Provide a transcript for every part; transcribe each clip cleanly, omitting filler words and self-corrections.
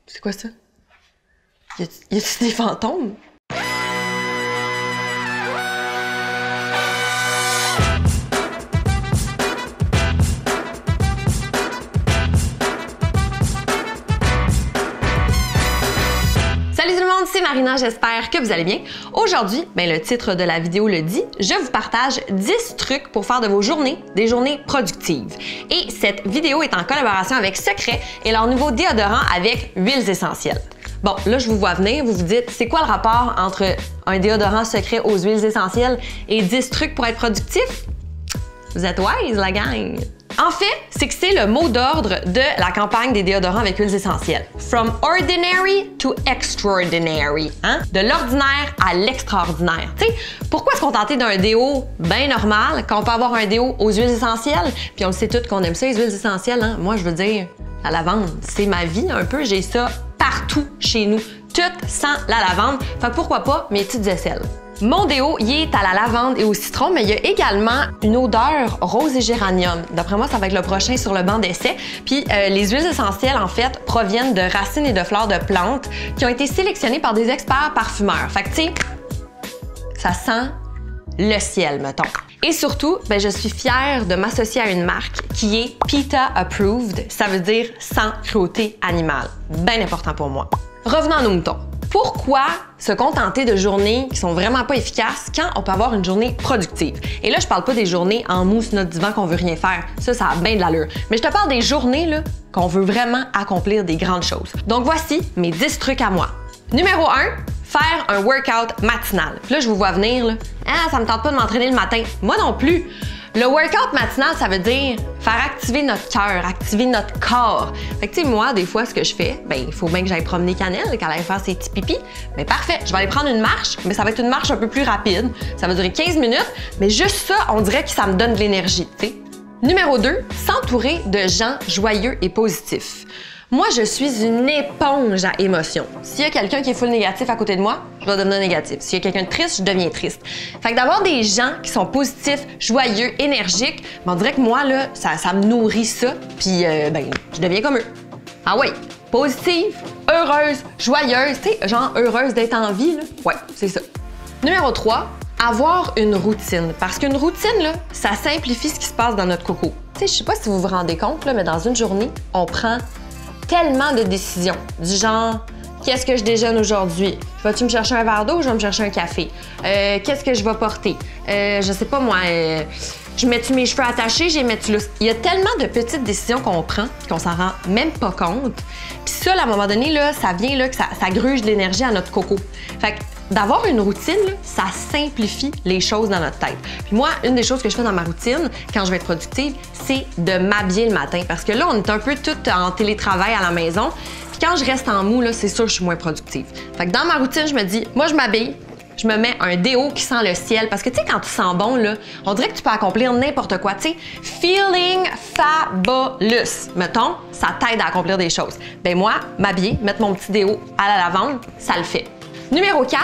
C'est quoi ça? Y a-t-il des fantômes? Salut tout le monde, c'est Marina, j'espère que vous allez bien. Aujourd'hui, le titre de la vidéo le dit, je vous partage 10 trucs pour faire de vos journées des journées productives. Et cette vidéo est en collaboration avec Secret et leur nouveau déodorant avec huiles essentielles. Bon, là, je vous vois venir, vous vous dites, c'est quoi le rapport entre un déodorant Secret aux huiles essentielles et 10 trucs pour être productif? Vous êtes wise, la gang! En fait, c'est que c'est le mot d'ordre de la campagne des déodorants avec huiles essentielles. From ordinary to extraordinary. Hein? De l'ordinaire à l'extraordinaire. Tu sais, pourquoi se contenter d'un déo bien normal quand on peut avoir un déo aux huiles essentielles? Puis on le sait tous qu'on aime ça, les huiles essentielles. Hein? Moi, je veux dire, la lavande, c'est ma vie un peu. J'ai ça partout chez nous. Tout sent la lavande. Fait que pourquoi pas mes petites aisselles? Mon déo, il est à la lavande et au citron, mais il y a également une odeur rose et géranium. D'après moi, ça va être le prochain sur le banc d'essai. Puis les huiles essentielles, en fait, proviennent de racines et de fleurs de plantes qui ont été sélectionnées par des experts parfumeurs. Fait que, tu sais, ça sent le ciel, mettons. Et surtout, je suis fière de m'associer à une marque qui est PETA Approved. Ça veut dire sans cruauté animale. Bien important pour moi. Revenons à nos moutons. Pourquoi se contenter de journées qui sont vraiment pas efficaces quand on peut avoir une journée productive? Et là, je parle pas des journées en mou sur notre divan qu'on veut rien faire. Ça a bien de l'allure. Mais je te parle des journées là, qu'on veut vraiment accomplir des grandes choses. Donc voici mes 10 trucs à moi. Numéro 1, faire un workout matinal. Puis là, je vous vois venir, là. Ah, ça me tente pas de m'entraîner le matin. Moi non plus. Le workout matinal, ça veut dire faire activer notre cœur, activer notre corps. Fait que, tu sais, moi, des fois, ce que je fais, il faut bien que j'aille promener Cannelle, qu'elle aille faire ses petits pipis. Mais parfait, je vais aller prendre une marche, mais ça va être une marche un peu plus rapide. Ça va durer 15 minutes, mais juste ça, on dirait que ça me donne de l'énergie, tu sais. Numéro 2, s'entourer de gens joyeux et positifs. Moi, je suis une éponge à émotions. S'il y a quelqu'un qui est full négatif à côté de moi, je vais devenir négatif. S'il y a quelqu'un de triste, je deviens triste. Fait que d'avoir des gens qui sont positifs, joyeux, énergiques, on dirait que moi, là, ça me nourrit ça, puis je deviens comme eux. Ah oui, positive, heureuse, joyeuse, tu sais, genre heureuse d'être en vie, là. Ouais, c'est ça. Numéro 3, avoir une routine. Parce qu'une routine, là, ça simplifie ce qui se passe dans notre coco. Tu sais, je sais pas si vous vous rendez compte, là, mais dans une journée, on prend tellement de décisions, du genre qu'est-ce que je déjeune aujourd'hui? Vas-tu me chercher un verre d'eau ou je vais me chercher un café? Qu'est-ce que je vais porter? Je sais pas moi, je mets-tu mes cheveux attachés, j'ai mets-tu lousse? Il y a tellement de petites décisions qu'on prend qu'on s'en rend même pas compte. Puis ça, à un moment donné, là, ça vient là, que ça gruge de l'énergie à notre coco. Fait que d'avoir une routine, là, ça simplifie les choses dans notre tête. Puis moi, une des choses que je fais dans ma routine, quand je vais être productive, c'est de m'habiller le matin. Parce que là, on est un peu toutes en télétravail à la maison. Puis quand je reste en mou, là, c'est sûr que je suis moins productive. Fait que dans ma routine, je me dis, moi, je m'habille, je me mets un déo qui sent le ciel. Parce que, tu sais, quand tu sens bon, là, on dirait que tu peux accomplir n'importe quoi. Tu sais, feeling fabulous, mettons, ça t'aide à accomplir des choses. Ben moi, m'habiller, mettre mon petit déo à la lavande, ça le fait. Numéro 4,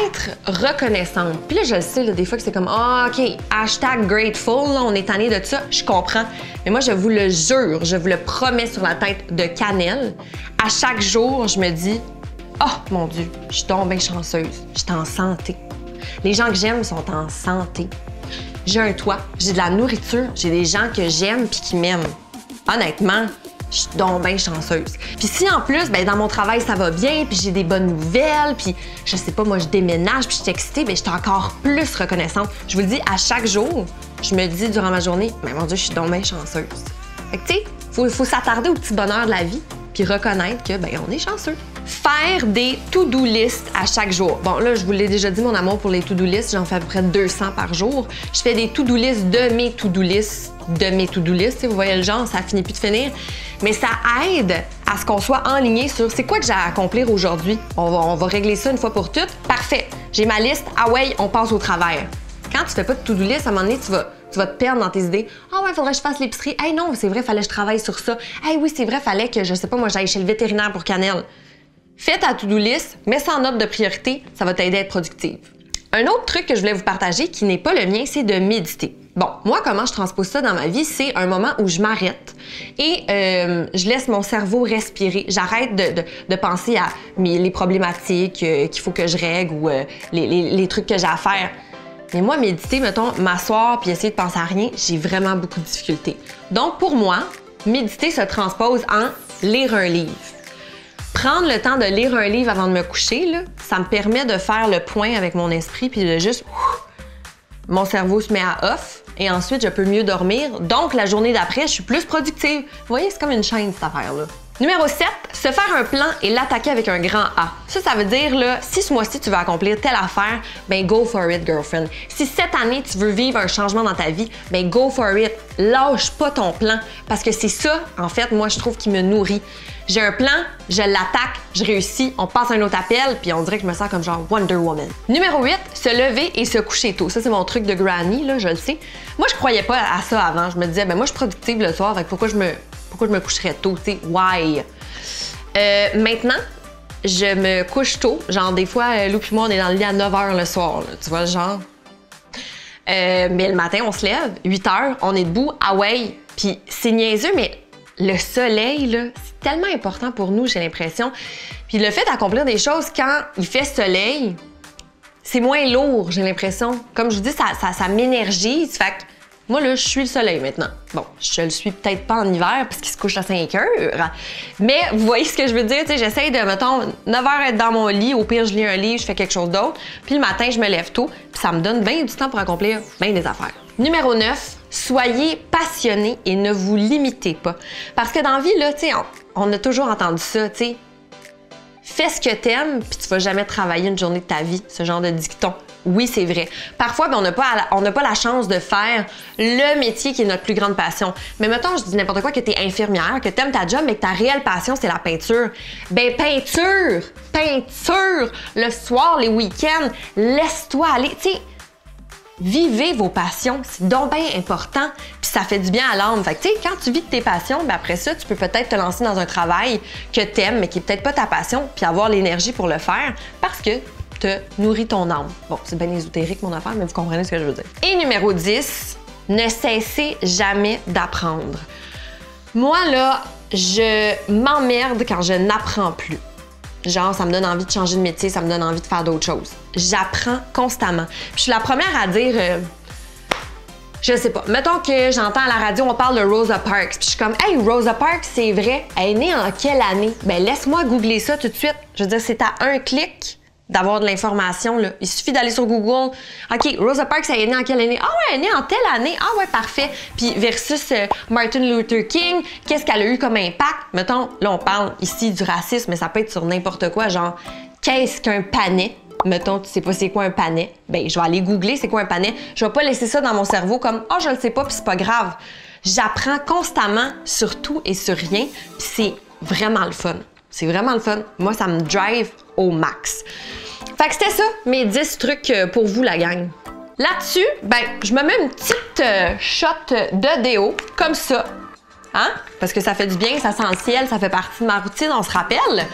être reconnaissante. Puis là, je le sais, là, des fois que c'est comme « Ah, OK, hashtag grateful, là, on est tanné de ça. » Je comprends. Mais moi, je vous le jure, je vous le promets sur la tête de Cannelle, à chaque jour, je me dis « Oh, mon Dieu, je suis donc bien chanceuse. Je suis en santé. Les gens que j'aime sont en santé. J'ai un toit, j'ai de la nourriture, j'ai des gens que j'aime puis qui m'aiment. Honnêtement, je suis donc bien chanceuse. Puis si en plus, dans mon travail, ça va bien, puis j'ai des bonnes nouvelles, puis je sais pas, moi, je déménage, puis je suis excitée, je suis encore plus reconnaissante. Je vous le dis, à chaque jour, je me dis durant ma journée, mais mon Dieu, je suis donc bien chanceuse. Fait que tu sais, faut s'attarder au petit bonheur de la vie, puis reconnaître que, on est chanceux. Faire des to-do list à chaque jour. Bon, là, je vous l'ai déjà dit, mon amour pour les to-do list, j'en fais à peu près 200 par jour. Je fais des to-do list de mes to-do list, vous voyez le genre, ça finit plus de finir. Mais ça aide à ce qu'on soit enligné sur c'est quoi que j'ai à accomplir aujourd'hui. On va régler ça une fois pour toutes. Parfait, j'ai ma liste, ah ouais, on passe au travers. Quand tu fais pas de to-do list, à un moment donné, tu vas te perdre dans tes idées. Ah ouais, faudrait que je fasse l'épicerie. Hey non, c'est vrai, fallait que je travaille sur ça. Hey oui, c'est vrai, fallait que, je sais pas, moi, j'aille chez le vétérinaire pour Cannelle. Fais ta to-do list, mets ça en ordre de priorité, ça va t'aider à être productive. Un autre truc que je voulais vous partager qui n'est pas le mien, c'est de méditer. Bon, moi, comment je transpose ça dans ma vie, c'est un moment où je m'arrête et je laisse mon cerveau respirer. J'arrête de penser à les problématiques qu'il faut que je règle ou les trucs que j'ai à faire. Mais moi, méditer, mettons, m'asseoir puis essayer de penser à rien, j'ai vraiment beaucoup de difficultés. Donc, pour moi, méditer se transpose en lire un livre. Prendre le temps de lire un livre avant de me coucher, là, ça me permet de faire le point avec mon esprit puis de juste... Mon cerveau se met à off et ensuite, je peux mieux dormir. Donc, la journée d'après, je suis plus productive. Vous voyez, c'est comme une chaîne, cette affaire-là. Numéro 7, se faire un plan et l'attaquer avec un grand A. Ça veut dire, là, si ce mois-ci, tu veux accomplir telle affaire, ben go for it, girlfriend. Si cette année, tu veux vivre un changement dans ta vie, ben go for it. Lâche pas ton plan parce que c'est ça, en fait, moi, je trouve qui me nourrit. J'ai un plan, je l'attaque, je réussis, on passe à un autre appel, puis on dirait que je me sens comme genre Wonder Woman. Numéro 8, se lever et se coucher tôt. Ça, c'est mon truc de granny, là, je le sais. Moi, je croyais pas à ça avant. Je me disais, ben moi, je suis productive le soir, fait pourquoi je me coucherais tôt, tu sais? Why? Maintenant, je me couche tôt. Genre, des fois, Lou et moi, on est dans le lit à 9 h le soir, là, tu vois, genre. Mais le matin, on se lève, 8 h, on est debout, ah ouais, puis c'est niaiseux, mais le soleil, là, c'est tellement important pour nous, j'ai l'impression. Puis le fait d'accomplir des choses quand il fait soleil, c'est moins lourd, j'ai l'impression. Comme je vous dis, ça m'énergise. Fait que moi, là, je suis le soleil maintenant. Bon, je le suis peut-être pas en hiver parce qu'il se couche à 5 heures. Mais vous voyez ce que je veux dire? J'essaye de, mettons, 9 h être dans mon lit. Au pire, je lis un livre, je fais quelque chose d'autre. Puis le matin, je me lève tôt. Puis ça me donne bien du temps pour accomplir bien des affaires. Numéro 9, soyez passionné et ne vous limitez pas. Parce que dans la vie, là, tu sais, on a toujours entendu ça, tu sais. Fais ce que t'aimes, puis tu vas jamais travailler une journée de ta vie, ce genre de dicton. Oui, c'est vrai. Parfois, ben, on n'a pas la chance de faire le métier qui est notre plus grande passion. Mais mettons, je dis n'importe quoi, que tu es infirmière, que tu aimes ta job, mais que ta réelle passion, c'est la peinture. Ben, peinture! Peinture! Le soir, les week-ends, laisse-toi aller. Tu sais, vivez vos passions, c'est donc bien important, puis ça fait du bien à l'âme. Fait que, tu sais, quand tu vis de tes passions, ben après ça, tu peux peut-être te lancer dans un travail que t'aimes, mais qui est peut-être pas ta passion, puis avoir l'énergie pour le faire, parce que te nourrit ton âme. Bon, c'est bien ésotérique, mon affaire, mais vous comprenez ce que je veux dire. Et numéro 10, ne cessez jamais d'apprendre. Moi, là, je m'emmerde quand je n'apprends plus. Genre, ça me donne envie de changer de métier, ça me donne envie de faire d'autres choses. J'apprends constamment. Puis je suis la première à dire, je sais pas, mettons que j'entends à la radio, on parle de Rosa Parks. Puis je suis comme, hey, Rosa Parks, c'est vrai, elle est née en quelle année? Ben laisse-moi googler ça tout de suite. Je veux dire, c'est à un clic d'avoir de l'information, là. Il suffit d'aller sur Google. OK, Rosa Parks, elle est née en quelle année? Ah ouais, elle est née en telle année. Ah ouais, parfait. Puis versus Martin Luther King, qu'est-ce qu'elle a eu comme impact? Mettons, là, on parle ici du racisme, mais ça peut être sur n'importe quoi. Genre, qu'est-ce qu'un panais? Mettons, tu sais pas c'est quoi un panais? Ben, je vais aller googler c'est quoi un panais. Je vais pas laisser ça dans mon cerveau comme, ah, je le sais pas, puis c'est pas grave. J'apprends constamment sur tout et sur rien, puis c'est vraiment le fun. C'est vraiment le fun. Moi, ça me drive au max. Fait que c'était ça, mes 10 trucs pour vous, la gang. Là-dessus, ben, je me mets une petite shot de déo, comme ça. Hein? Parce que ça fait du bien, ça sent le ciel, ça fait partie de ma routine, on se rappelle.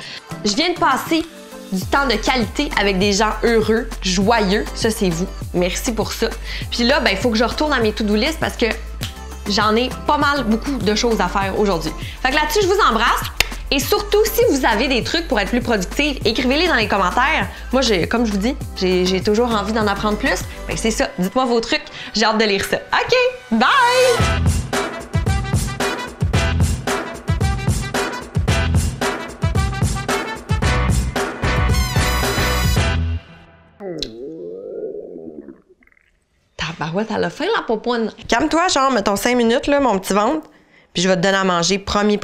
Je viens de passer du temps de qualité avec des gens heureux, joyeux. Ça, c'est vous. Merci pour ça. Puis là, ben, il faut que je retourne à mes to-do list parce que j'en ai pas mal, beaucoup de choses à faire aujourd'hui. Fait que là-dessus, je vous embrasse. Et surtout, si vous avez des trucs pour être plus productif, écrivez-les dans les commentaires. Moi, comme je vous dis, j'ai toujours envie d'en apprendre plus. Fait que c'est ça, dites-moi vos trucs, j'ai hâte de lire ça. OK, bye! Tabarouette, elle a faim, la popoine. Calme-toi, genre, mettons 5 minutes, là, mon petit ventre, puis je vais te donner à manger, promis.